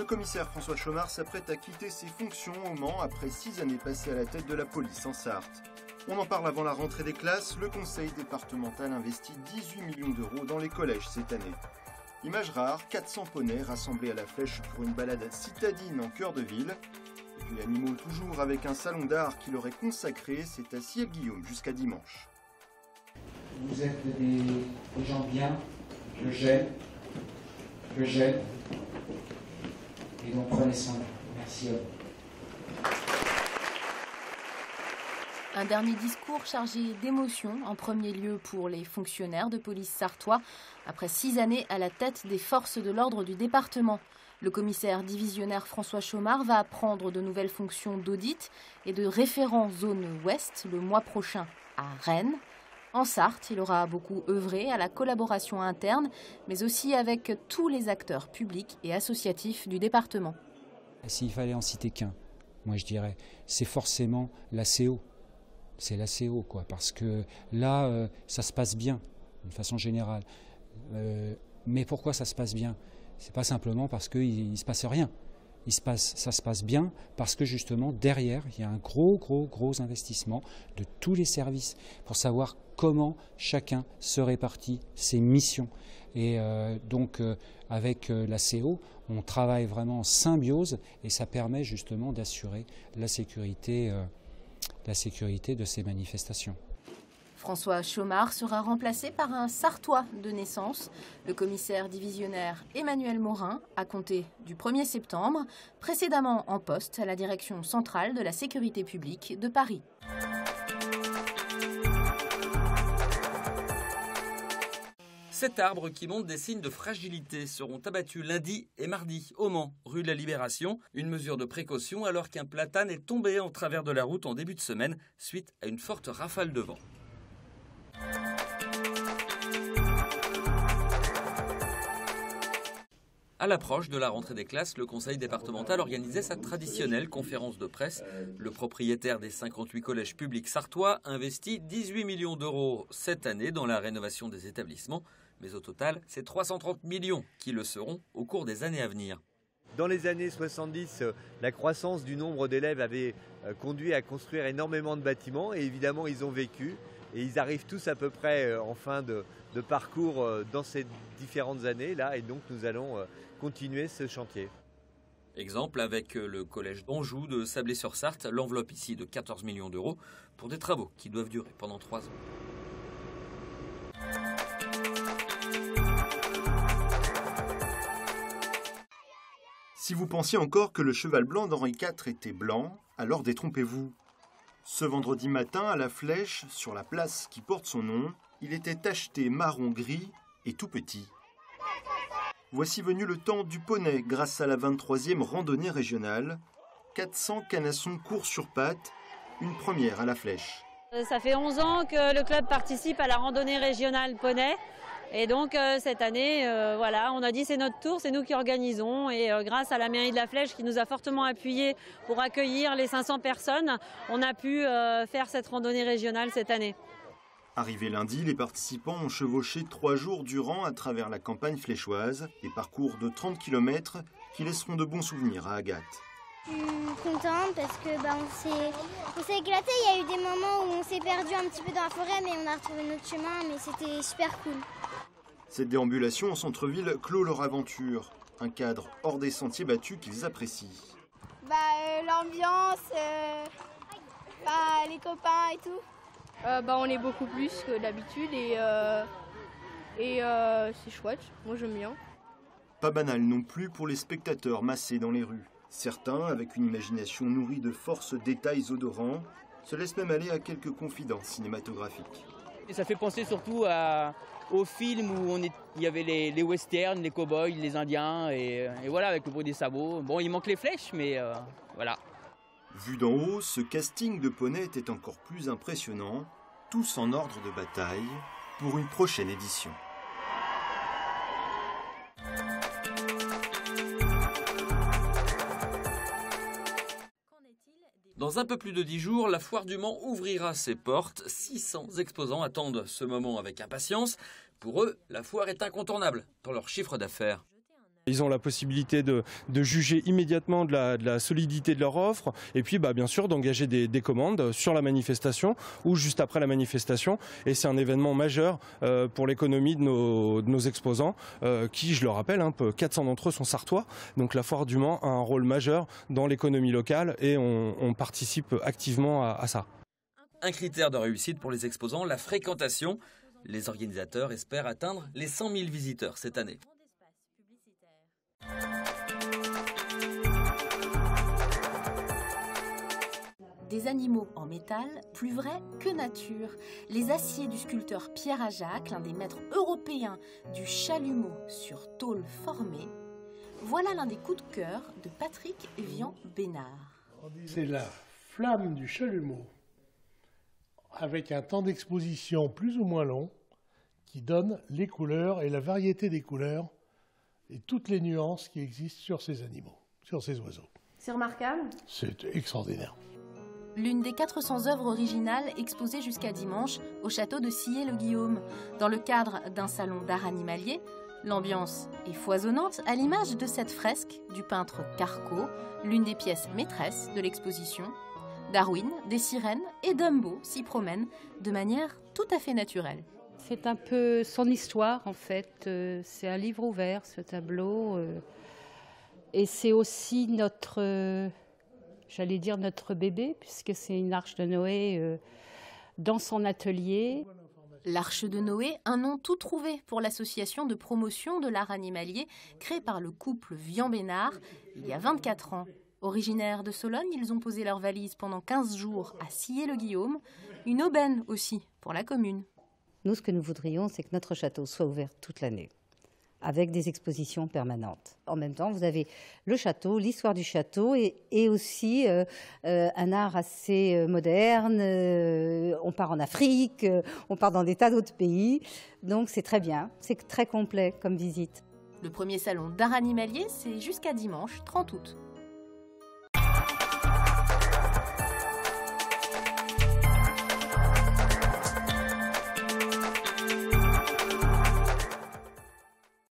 commissaire François Chomard s'apprête à quitter ses fonctions au Mans après 6 années passées à la tête de la police en Sarthe. On en parle avant la rentrée des classes, le conseil départemental investit 18 millions d'euros dans les collèges cette année. Image rare, 400 poneys rassemblés à la Flèche pour une balade citadine en cœur de ville. Et puis animaux toujours avec un salon d'art qui leur est consacré, c'est à Ciel-Guillaume jusqu'à dimanche. Vous êtes des gens bien, que j'aime, et donc prenez soin de vous. Merci à vous. Un dernier discours chargé d'émotion, en premier lieu pour les fonctionnaires de police sarthois, après 6 années à la tête des forces de l'ordre du département. Le commissaire divisionnaire François Chomard va prendre de nouvelles fonctions d'audit et de référent zone ouest le mois prochain à Rennes. En Sarthe, il aura beaucoup œuvré à la collaboration interne, mais aussi avec tous les acteurs publics et associatifs du département. S'il fallait en citer qu'un, moi je dirais, c'est forcément l'ACO. C'est l'ACO, quoi, parce que là, ça se passe bien, d'une façon générale. Mais pourquoi ça se passe bien? C'est pas simplement parce qu'il ne se passe rien. Ça se passe bien parce que justement, derrière, il y a un gros investissement de tous les services pour savoir comment chacun se répartit ses missions. Et donc, avec l'ACO, on travaille vraiment en symbiose et ça permet justement d'assurer la sécurité de ces manifestations. François Chomard sera remplacé par un Sarthois de naissance, le commissaire divisionnaire Emmanuel Morin, à compter du 1er septembre, précédemment en poste à la direction centrale de la sécurité publique de Paris. Sept arbres qui montrent des signes de fragilité seront abattus lundi et mardi au Mans, rue de la Libération. Une mesure de précaution alors qu'un platane est tombé en travers de la route en début de semaine suite à une forte rafale de vent. À l'approche de la rentrée des classes, le conseil départemental organisait sa traditionnelle conférence de presse. Le propriétaire des 58 collèges publics sarthois investit 18 millions d'euros cette année dans la rénovation des établissements. Mais au total, c'est 330 millions qui le seront au cours des années à venir. Dans les années 70, la croissance du nombre d'élèves avait conduit à construire énormément de bâtiments et évidemment ils ont vécu et ils arrivent tous à peu près en fin de parcours dans ces différentes années là et donc nous allons continuer ce chantier. Exemple avec le collège d'Anjou de Sablé-sur-Sarthe, l'enveloppe ici de 14 millions d'euros pour des travaux qui doivent durer pendant 3 ans. Si vous pensiez encore que le cheval blanc d'Henri IV était blanc, alors détrompez-vous. Ce vendredi matin, à la Flèche, sur la place qui porte son nom, il était tacheté marron-gris et tout petit. Voici venu le temps du poney grâce à la 23e randonnée régionale. 400 canassons courent sur pattes, une première à la Flèche. Ça fait 11 ans que le club participe à la randonnée régionale poney. Et donc cette année, voilà, on a dit c'est notre tour, c'est nous qui organisons. Et grâce à la mairie de la Flèche qui nous a fortement appuyés pour accueillir les 500 personnes, on a pu faire cette randonnée régionale cette année. Arrivé lundi, les participants ont chevauché 3 jours durant à travers la campagne fléchoise, des parcours de 30 km qui laisseront de bons souvenirs à Agathe. Je suis contente parce que on s'est éclaté. Il y a eu des moments où on s'est perdu un petit peu dans la forêt, mais on a retrouvé notre chemin, mais c'était super cool. Cette déambulation en centre-ville clôt leur aventure. Un cadre hors des sentiers battus qu'ils apprécient. L'ambiance, les copains et tout. On est beaucoup plus que d'habitude et c'est chouette. Moi j'aime bien. Pas banal non plus pour les spectateurs massés dans les rues. Certains, avec une imagination nourrie de force détails odorants, se laissent même aller à quelques confidences cinématographiques. Et ça fait penser surtout au film où il y avait les westerns, les cow-boys, les indiens, et voilà, avec le bruit des sabots. Bon, il manque les flèches, mais voilà. Vu d'en haut, ce casting de poneys était encore plus impressionnant, tous en ordre de bataille, pour une prochaine édition. Dans un peu plus de 10 jours, la foire du Mans ouvrira ses portes. 600 exposants attendent ce moment avec impatience. Pour eux, la foire est incontournable dans leur chiffre d'affaires. Ils ont la possibilité de juger immédiatement de la solidité de leur offre et puis bien sûr d'engager des commandes sur la manifestation ou juste après la manifestation. Et c'est un événement majeur pour l'économie de nos exposants qui, je le rappelle, 400 d'entre eux sont sarthois. Donc la Foire du Mans a un rôle majeur dans l'économie locale et on participe activement à ça. Un critère de réussite pour les exposants, la fréquentation. Les organisateurs espèrent atteindre les 100 000 visiteurs cette année. Des animaux en métal, plus vrais que nature. Les aciers du sculpteur Pierre Ajac, l'un des maîtres européens du chalumeau sur tôle formée. Voilà l'un des coups de cœur de Patrick Vian-Bénard. C'est la flamme du chalumeau, avec un temps d'exposition plus ou moins long, qui donne les couleurs et la variété des couleurs et toutes les nuances qui existent sur ces animaux, sur ces oiseaux. C'est remarquable. C'est extraordinaire. L'une des 400 œuvres originales exposées jusqu'à dimanche au château de Sillé-le-Guillaume. Dans le cadre d'un salon d'art animalier, l'ambiance est foisonnante à l'image de cette fresque du peintre Carco, l'une des pièces maîtresses de l'exposition. Darwin, des sirènes et Dumbo s'y promènent de manière tout à fait naturelle. C'est un peu son histoire en fait, c'est un livre ouvert ce tableau et c'est aussi notre bébé puisque c'est une arche de Noé dans son atelier. L'Arche de Noé, un nom tout trouvé pour l'association de promotion de l'art animalier créée par le couple Vian-Bénard il y a 24 ans. Originaires de Sologne, ils ont posé leurs valises pendant 15 jours à Sillé-le-Guillaume, une aubaine aussi pour la commune. Nous, ce que nous voudrions, c'est que notre château soit ouvert toute l'année, avec des expositions permanentes. En même temps, vous avez le château, l'histoire du château et aussi un art assez moderne. On part en Afrique, on part dans des tas d'autres pays. Donc c'est très bien, c'est très complet comme visite. Le premier salon d'art animalier, c'est jusqu'à dimanche 30 août.